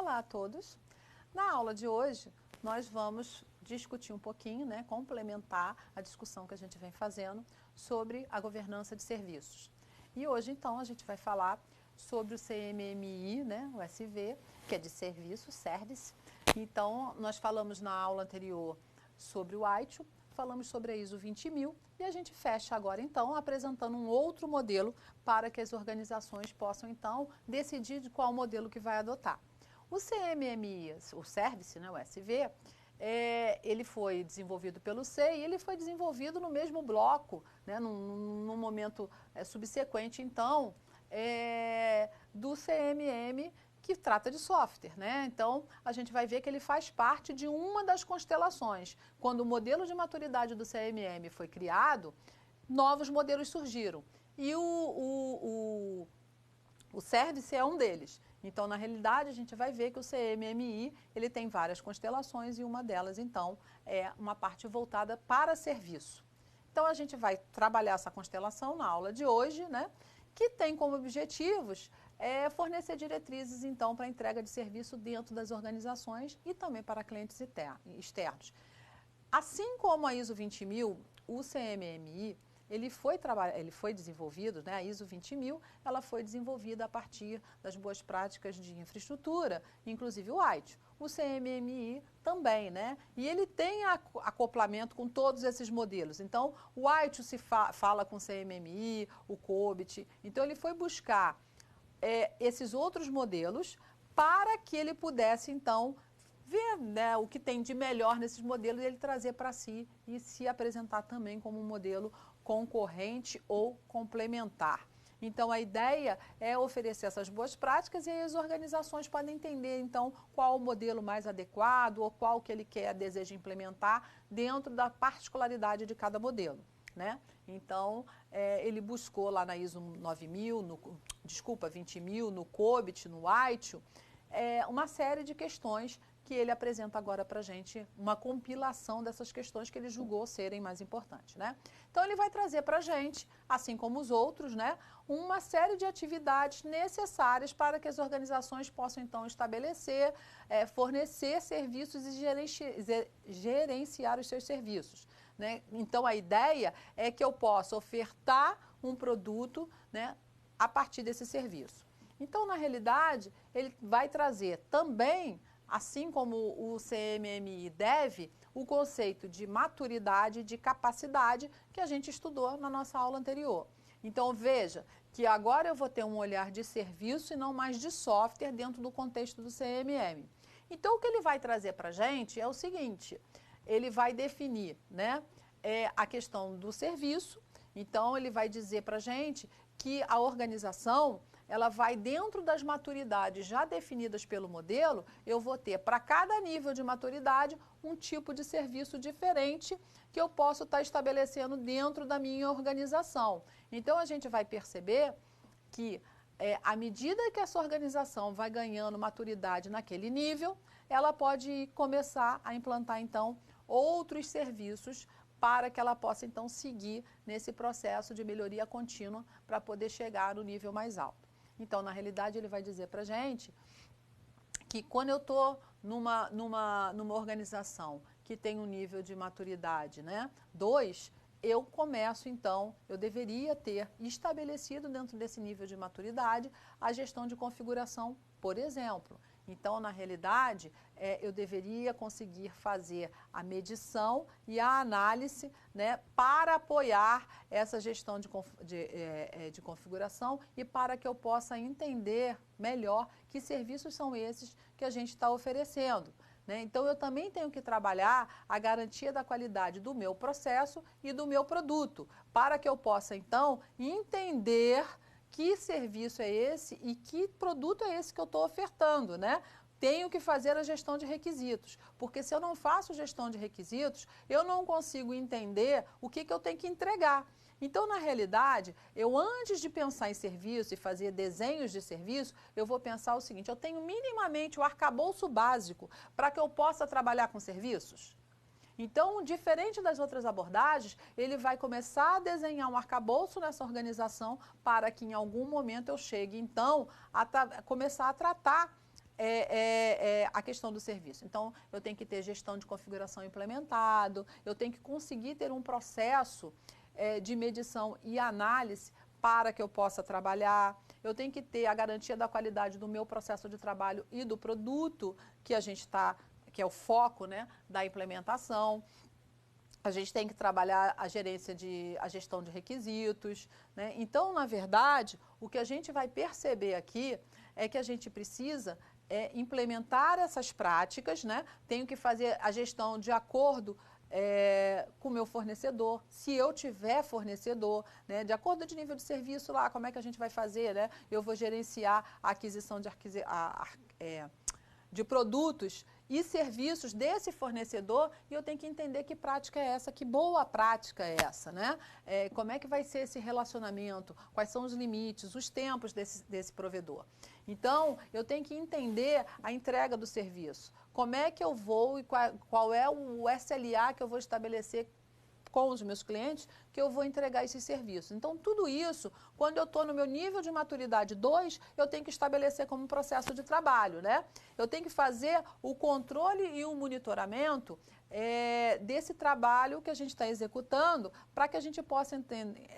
Olá a todos! Na aula de hoje, nós vamos discutir um pouquinho, complementar a discussão que a gente vem fazendo sobre a governança de serviços. E hoje, então, a gente vai falar sobre o CMMI, o SV, que é de serviço, service. Então, nós falamos na aula anterior sobre o ITIL, falamos sobre a ISO 20000 e a gente fecha agora, então, apresentando um outro modelo para que as organizações possam, então, decidir de qual modelo que vai adotar. O CMMI, o Service, o SV, ele foi desenvolvido pelo SEI e ele foi desenvolvido no mesmo bloco, num momento subsequente, então, do CMM, que trata de software, Então, a gente vai ver que ele faz parte de uma das constelações. Quando o modelo de maturidade do CMM foi criado, novos modelos surgiram. E o Service é um deles. Então, na realidade, a gente vai ver que o CMMI, ele tem várias constelações e uma delas, então, é uma parte voltada para serviço. Então, a gente vai trabalhar essa constelação na aula de hoje, que tem como objetivos fornecer diretrizes, então, para a entrega de serviço dentro das organizações e também para clientes externos. Assim como a ISO 20000, o CMMI, ele foi desenvolvido, a ISO 20000, ela foi desenvolvida a partir das boas práticas de infraestrutura, inclusive o ITIL. O CMMI também, E ele tem acoplamento com todos esses modelos. Então, o ITIL se fala com o CMMI, o COBIT. Então, ele foi buscar esses outros modelos para que ele pudesse, então, ver o que tem de melhor nesses modelos e ele trazer para si e se apresentar também como um modelo concorrente ou complementar. Então, a ideia é oferecer essas boas práticas e aí as organizações podem entender, então, qual o modelo mais adequado ou qual que ele deseja implementar dentro da particularidade de cada modelo. Então, ele buscou lá na ISO 20000, no COBIT, no ITIL, uma série de questões que ele apresenta agora para a gente, uma compilação dessas questões que ele julgou serem mais importantes. Então, ele vai trazer para a gente, assim como os outros, uma série de atividades necessárias para que as organizações possam, então, estabelecer, fornecer serviços e gerenciar os seus serviços. Então, a ideia é que eu possa ofertar um produto a partir desse serviço. Então, na realidade, ele vai trazer também, assim como o CMMI deve, o conceito de maturidade, de capacidade que a gente estudou na nossa aula anterior. Então, veja que agora eu vou ter um olhar de serviço e não mais de software dentro do contexto do CMM. Então, o que ele vai trazer para a gente é o seguinte, ele vai definir a questão do serviço, então ele vai dizer para a gente que a organização ela vai dentro das maturidades já definidas pelo modelo, eu vou ter para cada nível de maturidade um tipo de serviço diferente que eu posso estar estabelecendo dentro da minha organização. Então, a gente vai perceber que à medida que essa organização vai ganhando maturidade naquele nível, ela pode começar a implantar, então, outros serviços para que ela possa, então, seguir nesse processo de melhoria contínua para poder chegar no nível mais alto. Então, na realidade, ele vai dizer para a gente que quando eu estou numa organização que tem um nível de maturidade 2, eu começo, então, eu deveria ter estabelecido dentro desse nível de maturidade a gestão de configuração, por exemplo. Então, na realidade, eu deveria conseguir fazer a medição e a análise para apoiar essa gestão de configuração e para que eu possa entender melhor que serviços são esses que a gente está oferecendo. Então, eu também tenho que trabalhar a garantia da qualidade do meu processo e do meu produto, para que eu possa, então, entender que serviço é esse e que produto é esse que eu estou ofertando, Tenho que fazer a gestão de requisitos, porque se eu não faço gestão de requisitos, eu não consigo entender o que eu tenho que entregar. Então, na realidade, eu antes de pensar em serviço e fazer desenhos de serviço, eu vou pensar o seguinte, eu tenho minimamente o arcabouço básico para que eu possa trabalhar com serviços? Então, diferente das outras abordagens, ele vai começar a desenhar um arcabouço nessa organização para que em algum momento eu chegue, então, a começar a tratar a questão do serviço. Então, eu tenho que ter gestão de configuração implementado, eu tenho que conseguir ter um processo de medição e análise para que eu possa trabalhar, eu tenho que ter a garantia da qualidade do meu processo de trabalho e do produto que a gente está, que é o foco, né, da implementação. A gente tem que trabalhar a gestão de requisitos, né? Então, na verdade, o que a gente vai perceber aqui é que a gente precisa implementar essas práticas, né? Tenho que fazer a gestão de acordo com o meu fornecedor, se eu tiver fornecedor, né? De acordo com o nível de serviço lá, como é que a gente vai fazer, né? Eu vou gerenciar a aquisição de produtos e serviços desse fornecedor e eu tenho que entender que prática é essa, que boa prática é essa, né? Como é que vai ser esse relacionamento, quais são os limites, os tempos desse provedor. Então, eu tenho que entender a entrega do serviço, como é que eu vou e qual é o SLA que eu vou estabelecer com os meus clientes, que eu vou entregar esses serviços. Então, tudo isso, quando eu estou no meu nível de maturidade 2, eu tenho que estabelecer como um processo de trabalho, né? Eu tenho que fazer o controle e o monitoramento desse trabalho que a gente está executando, para que a gente possa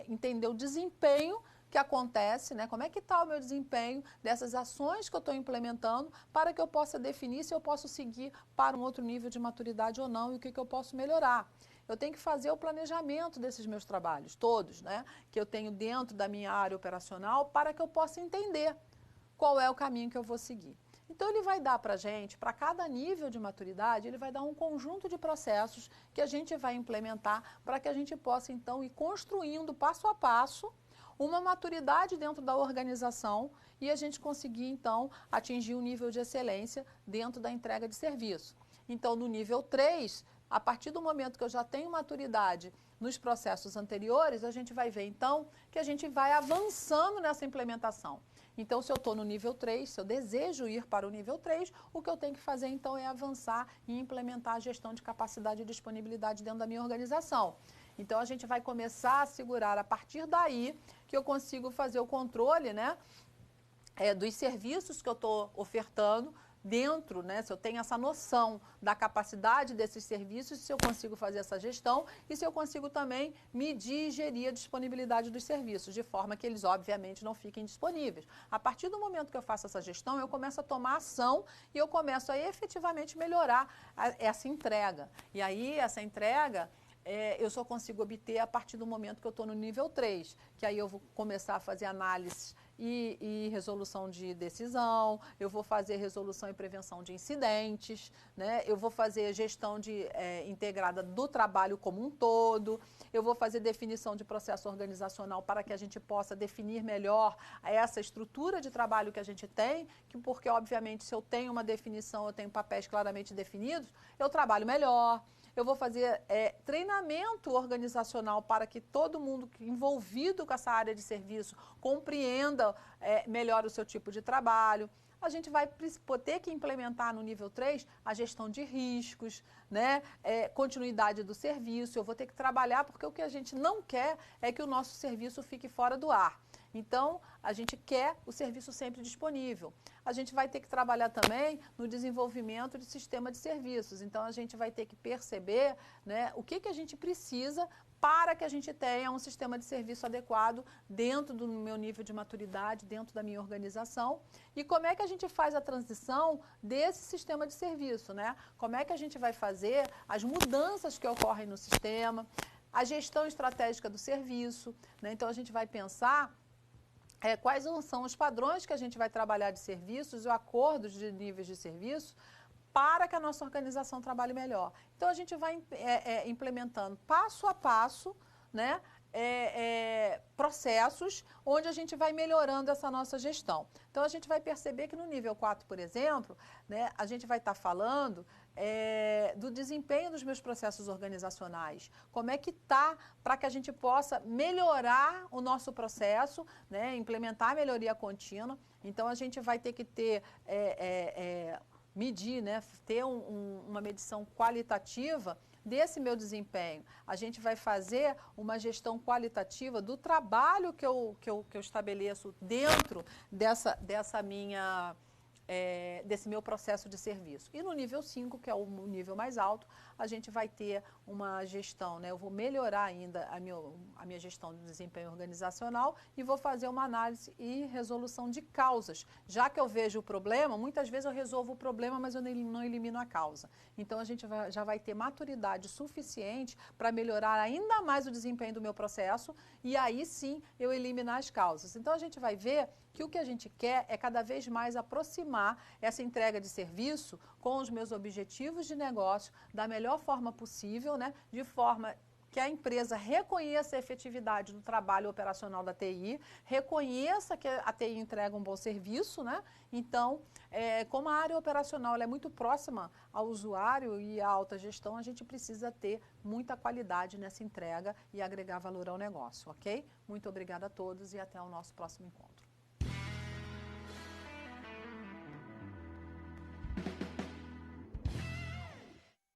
entender o desempenho que acontece, né? Como é que está o meu desempenho dessas ações que eu estou implementando, para que eu possa definir se eu posso seguir para um outro nível de maturidade ou não e o que eu posso melhorar. Eu tenho que fazer o planejamento desses meus trabalhos, todos, né? Que eu tenho dentro da minha área operacional, para que eu possa entender qual é o caminho que eu vou seguir. Então, ele vai dar para a gente, para cada nível de maturidade, ele vai dar um conjunto de processos que a gente vai implementar para que a gente possa, então, ir construindo passo a passo uma maturidade dentro da organização e a gente conseguir, então, atingir um nível de excelência dentro da entrega de serviço. Então, no nível 3, a partir do momento que eu já tenho maturidade nos processos anteriores, a gente vai ver, então, que a gente vai avançando nessa implementação. Então, se eu estou no nível 3, se eu desejo ir para o nível 3, o que eu tenho que fazer, então, é avançar e implementar a gestão de capacidade e disponibilidade dentro da minha organização. Então, a gente vai começar a segurar, a partir daí, que eu consigo fazer o controle, né, dos serviços que eu estou ofertando dentro, né, se eu tenho essa noção da capacidade desses serviços, se eu consigo fazer essa gestão e se eu consigo também medir e gerir a disponibilidade dos serviços, de forma que eles, obviamente, não fiquem disponíveis. A partir do momento que eu faço essa gestão, eu começo a tomar ação e eu começo a efetivamente melhorar essa entrega. E aí, essa entrega eu só consigo obter a partir do momento que eu estou no nível 3, que aí eu vou começar a fazer análise e resolução de decisão, eu vou fazer resolução e prevenção de incidentes, né? Eu vou fazer gestão integrada do trabalho como um todo, eu vou fazer definição de processo organizacional para que a gente possa definir melhor essa estrutura de trabalho que a gente tem, porque, obviamente, se eu tenho uma definição, eu tenho papéis claramente definidos, eu trabalho melhor. Eu vou fazer treinamento organizacional para que todo mundo envolvido com essa área de serviço compreenda melhor o seu tipo de trabalho. A gente vai ter que implementar no nível 3 a gestão de riscos, né? Continuidade do serviço. Eu vou ter que trabalhar porque o que a gente não quer é que o nosso serviço fique fora do ar. Então, a gente quer o serviço sempre disponível. A gente vai ter que trabalhar também no desenvolvimento de sistema de serviços. Então, a gente vai ter que perceber, né, o que a gente precisa para que a gente tenha um sistema de serviço adequado dentro do meu nível de maturidade, dentro da minha organização. E como é que a gente faz a transição desse sistema de serviço, né? Como é que a gente vai fazer as mudanças que ocorrem no sistema, a gestão estratégica do serviço, né? Então, a gente vai pensar quais são os padrões que a gente vai trabalhar de serviços e acordos de níveis de serviço para que a nossa organização trabalhe melhor. Então, a gente vai implementando passo a passo, né, processos onde a gente vai melhorando essa nossa gestão. Então, a gente vai perceber que no nível 4, por exemplo, né, a gente vai estar falando do desempenho dos meus processos organizacionais. Como é que está para que a gente possa melhorar o nosso processo, né, implementar a melhoria contínua. Então, a gente vai ter que ter medir, né, ter uma medição qualitativa desse meu desempenho. A gente vai fazer uma gestão qualitativa do trabalho que eu estabeleço dentro dessa minha desse meu processo de serviço. E no nível 5, que é o nível mais alto, a gente vai ter uma gestão, né? Eu vou melhorar ainda a minha gestão de desempenho organizacional e vou fazer uma análise e resolução de causas. Já que eu vejo o problema, muitas vezes eu resolvo o problema, mas eu não elimino a causa. Então, a gente já vai ter maturidade suficiente para melhorar ainda mais o desempenho do meu processo e aí sim eu eliminar as causas. Então, a gente vai ver que o que a gente quer é cada vez mais aproximar essa entrega de serviço com os meus objetivos de negócio da melhor forma possível, né? De forma que a empresa reconheça a efetividade do trabalho operacional da TI, reconheça que a TI entrega um bom serviço, né? Então, como a área operacional ela é muito próxima ao usuário e à alta gestão, a gente precisa ter muita qualidade nessa entrega e agregar valor ao negócio, ok? Muito obrigada a todos e até o nosso próximo encontro.